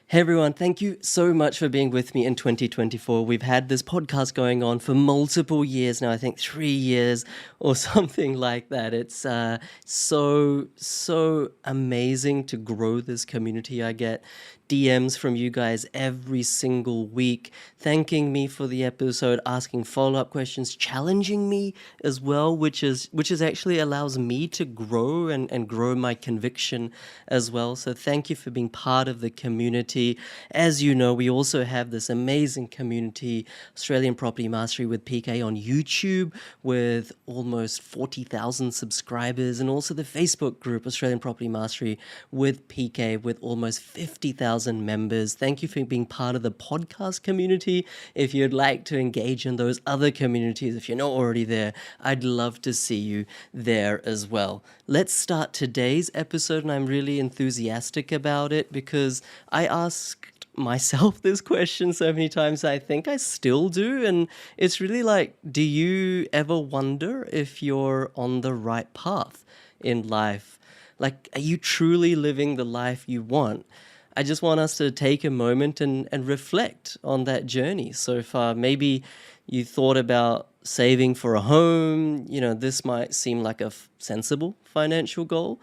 Hey everyone, thank you so much for being with me in 2024. We've had this podcast going on for multiple years now, I think 3 years or something like that. It's so amazing to grow this community. I get DMs from you guys every single week, thanking me for the episode, asking follow-up questions, challenging me as well, which is actually allows me to grow and grow my conviction as well. So thank you for being part of the community. As you know, we also have this amazing community, Australian Property Mastery with PK on YouTube, with almost 40,000 subscribers, and also the Facebook group, Australian Property Mastery with PK, with almost 50,000 members. Thank you for being part of the podcast community. If you'd like to engage in those other communities, if you're not already there, I'd love to see you there as well. Let's start today's episode, and I'm really enthusiastic about it because I asked myself this question so many times. I think I still do, and it's really like, do you ever wonder if you're on the right path in life? Like, are you truly living the life you want? I just want us to take a moment and reflect on that journey so far. Maybe you thought about saving for a home. This might seem like a sensible financial goal.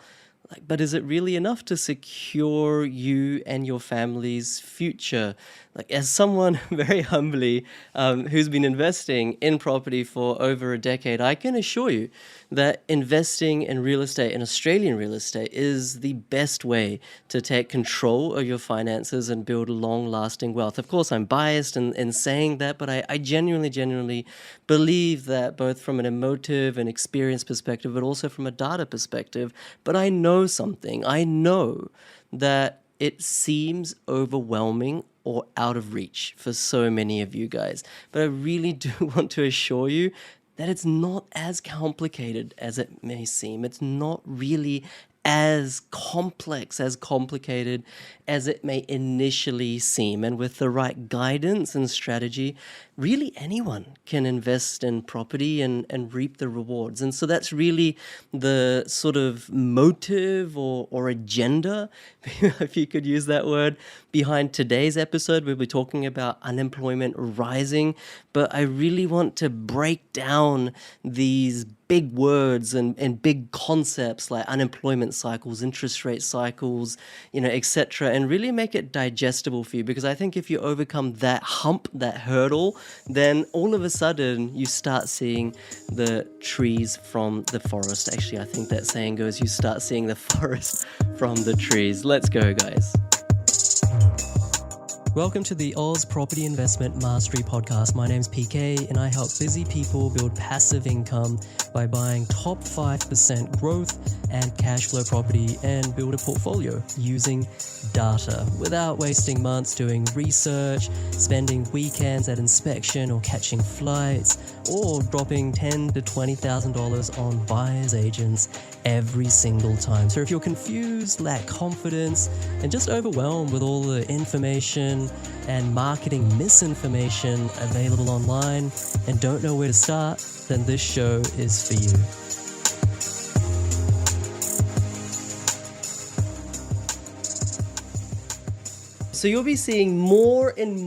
But is it really enough to secure you and your family's future? As someone very humbly who's been investing in property for over a decade, I can assure you that investing in real estate, in Australian real estate, is the best way to take control of your finances and build long-lasting wealth. Of course, I'm biased in saying that, but I genuinely believe that, both from an emotive and experience perspective, but also from a data perspective. But I know something. I know that it seems overwhelming or out of reach for so many of you guys. But I really do want to assure you that it's not as complicated as it may seem. It's not really as complex, as complicated as it may initially seem. And with the right guidance and strategy, really anyone can invest in property and reap the rewards. And so that's really the sort of motive or agenda, if you could use that word, behind today's episode. We'll be talking about unemployment rising, but I really want to break down these big words and big concepts like unemployment cycles, interest rate cycles, etc., and really make it digestible for you. Because I think if you overcome that hump, that hurdle, then all of a sudden you start seeing the trees from the forest. Actually, I think that saying goes, you start seeing the forest from the trees. Let's go, guys. Welcome to the Oz Property Investment Mastery Podcast. My name's PK, and I help busy people build passive income by buying top 5% growth and cash flow property and build a portfolio using data without wasting months doing research, spending weekends at inspection or catching flights, or dropping $10,000 to $20,000 on buyer's agents every single time. So if you're confused, lack confidence, and just overwhelmed with all the information and marketing misinformation available online and don't know where to start, then this show is for you. So you'll be seeing more and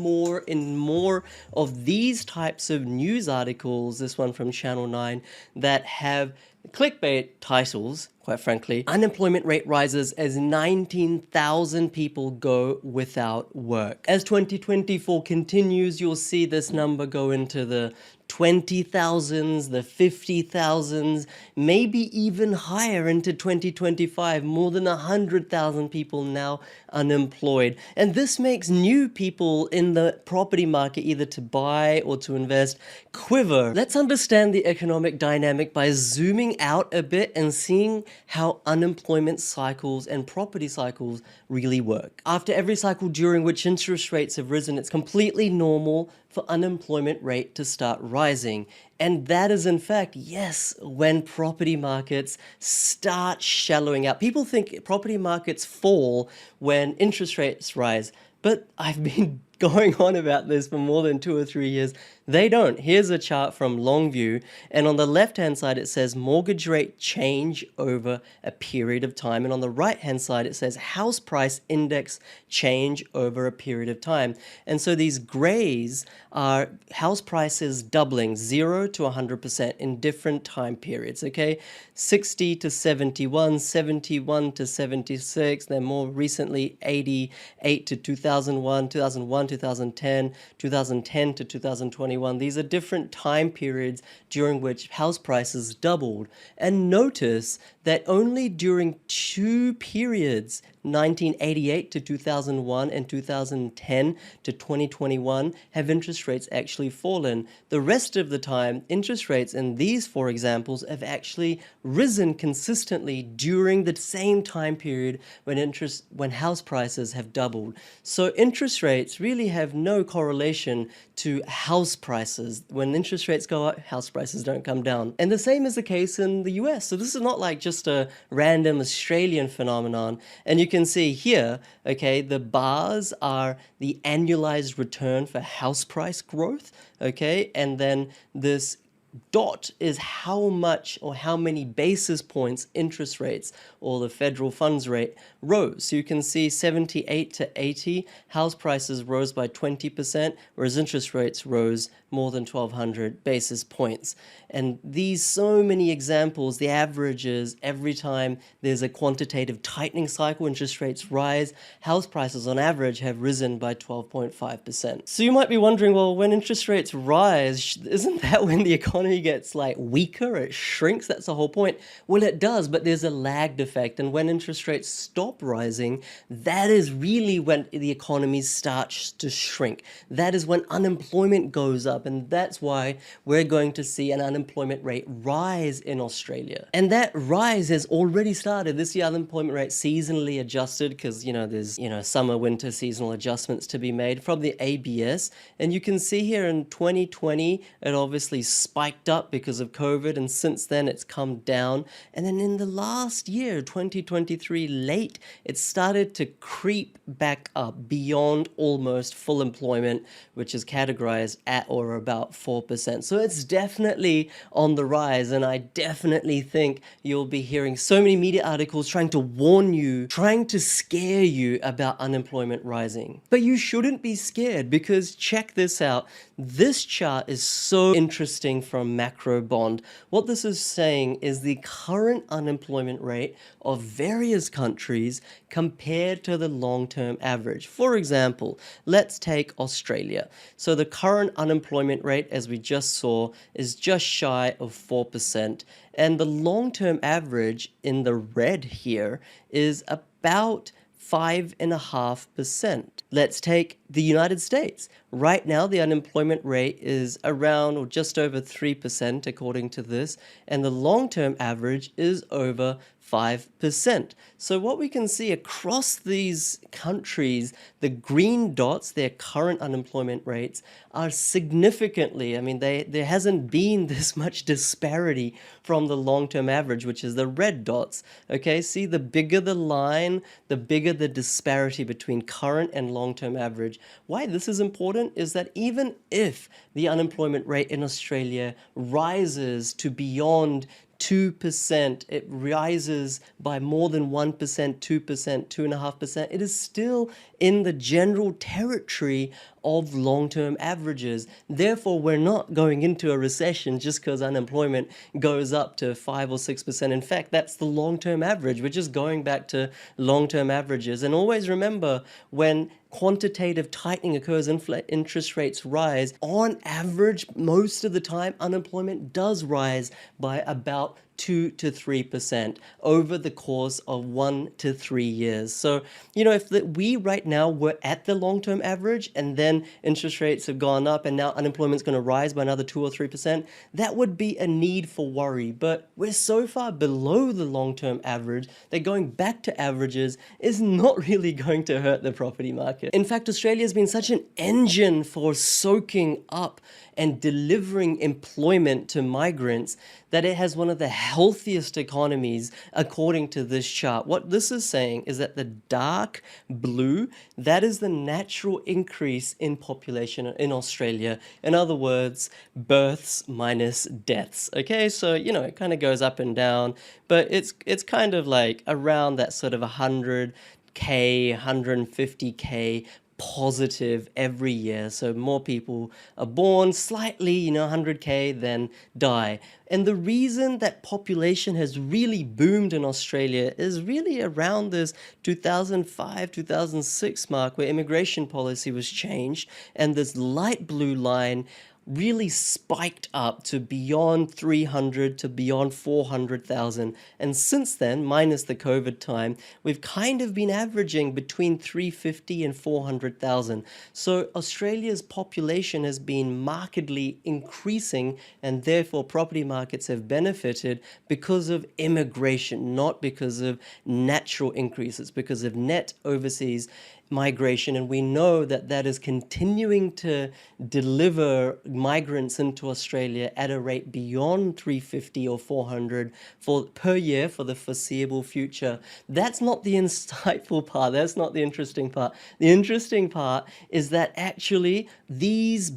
more of these types of news articles, this one from Channel 9, that have clickbait titles, quite frankly. Unemployment rate rises as 19,000 people go without work. As 2024 continues, you'll see this number go into the 20,000s, the 50,000s, maybe even higher into 2025. More than 100,000 people now unemployed. And this makes new people in the property market, either to buy or to invest, quiver. Let's understand the economic dynamic by zooming out a bit and seeing how unemployment cycles and property cycles really work. After every cycle during which interest rates have risen, it's completely normal for unemployment rate to start rising. And that is, in fact, yes, when property markets start shallowing out. People think property markets fall when interest rates rise. But I've been going on about this for more than 2 or 3 years. They don't. Here's a chart from Longview, and on the left-hand side it says mortgage rate change over a period of time, and on the right-hand side it says house price index change over a period of time. And so these grays are house prices doubling 0 to 100% in different time periods, okay? 60 to 71, 71 to 76, then more recently 88 to 2001, 2001, 2010, 2010 to 2021. These are different time periods during which house prices doubled. And notice that only during two periods, 1988 to 2001 and 2010 to 2021, have interest rates actually fallen. The rest of the time, interest rates in these four examples have actually risen consistently during the same time period when house prices have doubled. So interest rates really have no correlation to house prices. When interest rates go up, house prices don't come down. And the same is the case in the US. So this is not like just a random Australian phenomenon. And you can see here, okay, the bars are the annualized return for house price growth, okay, and then this dot is how much or how many basis points interest rates or the federal funds rate rose. So you can see 78 to 80, house prices rose by 20%, whereas interest rates rose more than 1,200 basis points. And these so many examples, the averages, every time there's a quantitative tightening cycle, interest rates rise, house prices on average have risen by 12.5%. So you might be wondering, well, when interest rates rise, isn't that when the economy gets like weaker, it shrinks? That's the whole point. Well, it does, but there's a lagged effect. And when interest rates stop rising, that is really when the economy starts to shrink. That is when unemployment goes up. And that's why we're going to see an unemployment rate rise in Australia. And that rise has already started. This year, unemployment rate seasonally adjusted because, there's, summer, winter seasonal adjustments to be made from the ABS. And you can see here in 2020, it obviously spiked up because of COVID. And since then, it's come down. And then in the last year, 2023, late, it started to creep back up beyond almost full employment, which is categorized at or about 4%. So it's definitely on the rise, and I definitely think you'll be hearing so many media articles trying to warn you, trying to scare you about unemployment rising. But you shouldn't be scared, because check this out. This chart is so interesting from Macro Bond. What this is saying is the current unemployment rate of various countries compared to the long-term average. For example, let's take Australia. So the current unemployment rate, as we just saw, is just shy of 4%. And the long-term average in the red here is about 5.5%. Let's take the United States. Right now, the unemployment rate is around or just over 3%, according to this, and the long-term average is over 5%. So what we can see across these countries, the green dots, their current unemployment rates, are significantly, there hasn't been this much disparity from the long-term average, which is the red dots. Okay, see, the bigger the line, the bigger the disparity between current and long-term average. Why this is important is that even if the unemployment rate in Australia rises to beyond 2%, it rises by more than 1%, 2%, 2.5%, it is still in the general territory of long-term averages. Therefore, we're not going into a recession just because unemployment goes up to 5 or 6%. In fact, that's the long-term average. We're just going back to long-term averages. And always remember, when quantitative tightening occurs, interest rates rise, on average, most of the time, unemployment does rise by about 2 to 3% over the course of 1 to 3 years. So, if we right now were at the long-term average and then interest rates have gone up and now unemployment's going to rise by another 2 or 3%, that would be a need for worry. But we're so far below the long-term average that going back to averages is not really going to hurt the property market. In fact, Australia has been such an engine for soaking up and delivering employment to migrants that it has one of the healthiest economies according to this chart. What this is saying is that the dark blue, that is the natural increase in population in Australia. In other words, births minus deaths. Okay, so it kind of goes up and down, but it's kind of like around that sort of 100K, 150K positive every year. So more people are born slightly, 100K, then die. And the reason that population has really boomed in Australia is really around this 2005, 2006 mark, where immigration policy was changed, and this light blue line really spiked up to beyond 300 to beyond 400,000. And since then, minus the COVID time, we've kind of been averaging between 350 and 400,000. So Australia's population has been markedly increasing, and therefore property markets have benefited because of immigration, not because of natural increases, because of net overseas migration. And we know that that is continuing to deliver migrants into Australia at a rate beyond 350 or 400 per year for the foreseeable future. That's not the insightful part. That's not the interesting part. The interesting part is that actually these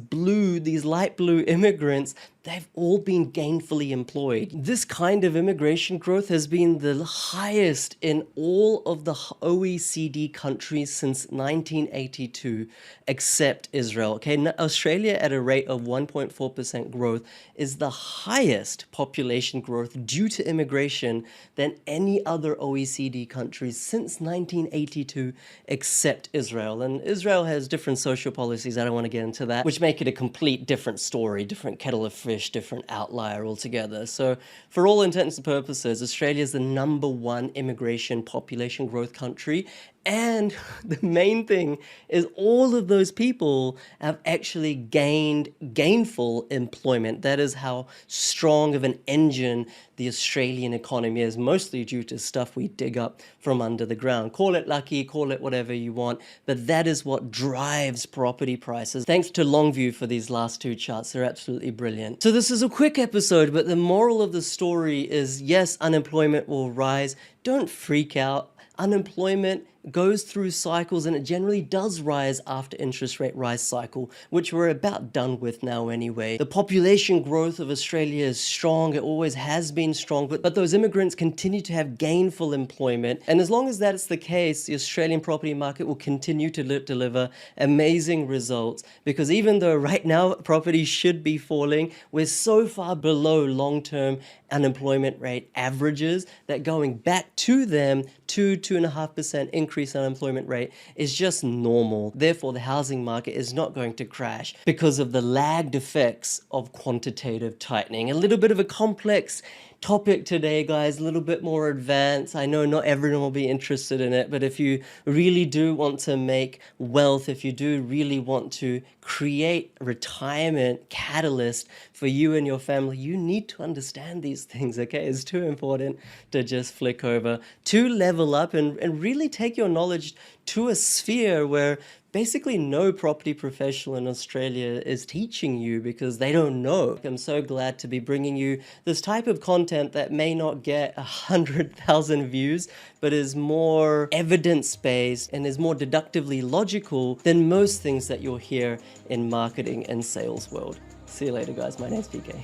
light blue immigrants, they've all been gainfully employed. This kind of immigration growth has been the highest in all of the OECD countries since 1982, except Israel. Okay, Australia at a rate of 1.4% growth is the highest population growth due to immigration than any other OECD countries since 1982, except Israel. And Israel has different social policies. I don't want to get into that, which make it a complete different story, different kettle of fish, different outlier altogether. So for all intents and purposes, Australia is the #1 immigration population growth country. And the main thing is all of those people have actually gained gainful employment. That is how strong of an engine the Australian economy is, mostly due to stuff we dig up from under the ground. Call it lucky, call it whatever you want, but that is what drives property prices. Thanks to Longview for these last two charts. They're absolutely brilliant. So this is a quick episode, but the moral of the story is, yes, unemployment will rise. Don't freak out. Unemployment goes through cycles, and it generally does rise after interest rate rise cycle, which we're about done with now anyway. The population growth of Australia is strong. It always has been strong, but those immigrants continue to have gainful employment. And as long as that's the case, the Australian property market will continue to deliver amazing results, because even though right now property should be falling, we're so far below long-term unemployment rate averages that going back to them, 2.5% increase in unemployment rate is just normal. Therefore, the housing market is not going to crash because of the lagged effects of quantitative tightening. A little bit of a complex topic today, guys, a little bit more advanced. I know not everyone will be interested in it, but if you really do want to make wealth, if you do really want to create retirement catalyst for you and your family, you need to understand these things, okay? It's too important to just flick over, to level up and really take your knowledge to a sphere where basically no property professional in Australia is teaching you, because they don't know. I'm so glad to be bringing you this type of content that may not get 100,000 views, but is more evidence-based and is more deductively logical than most things that you'll hear in marketing and sales world. See you later, guys. My name's PK.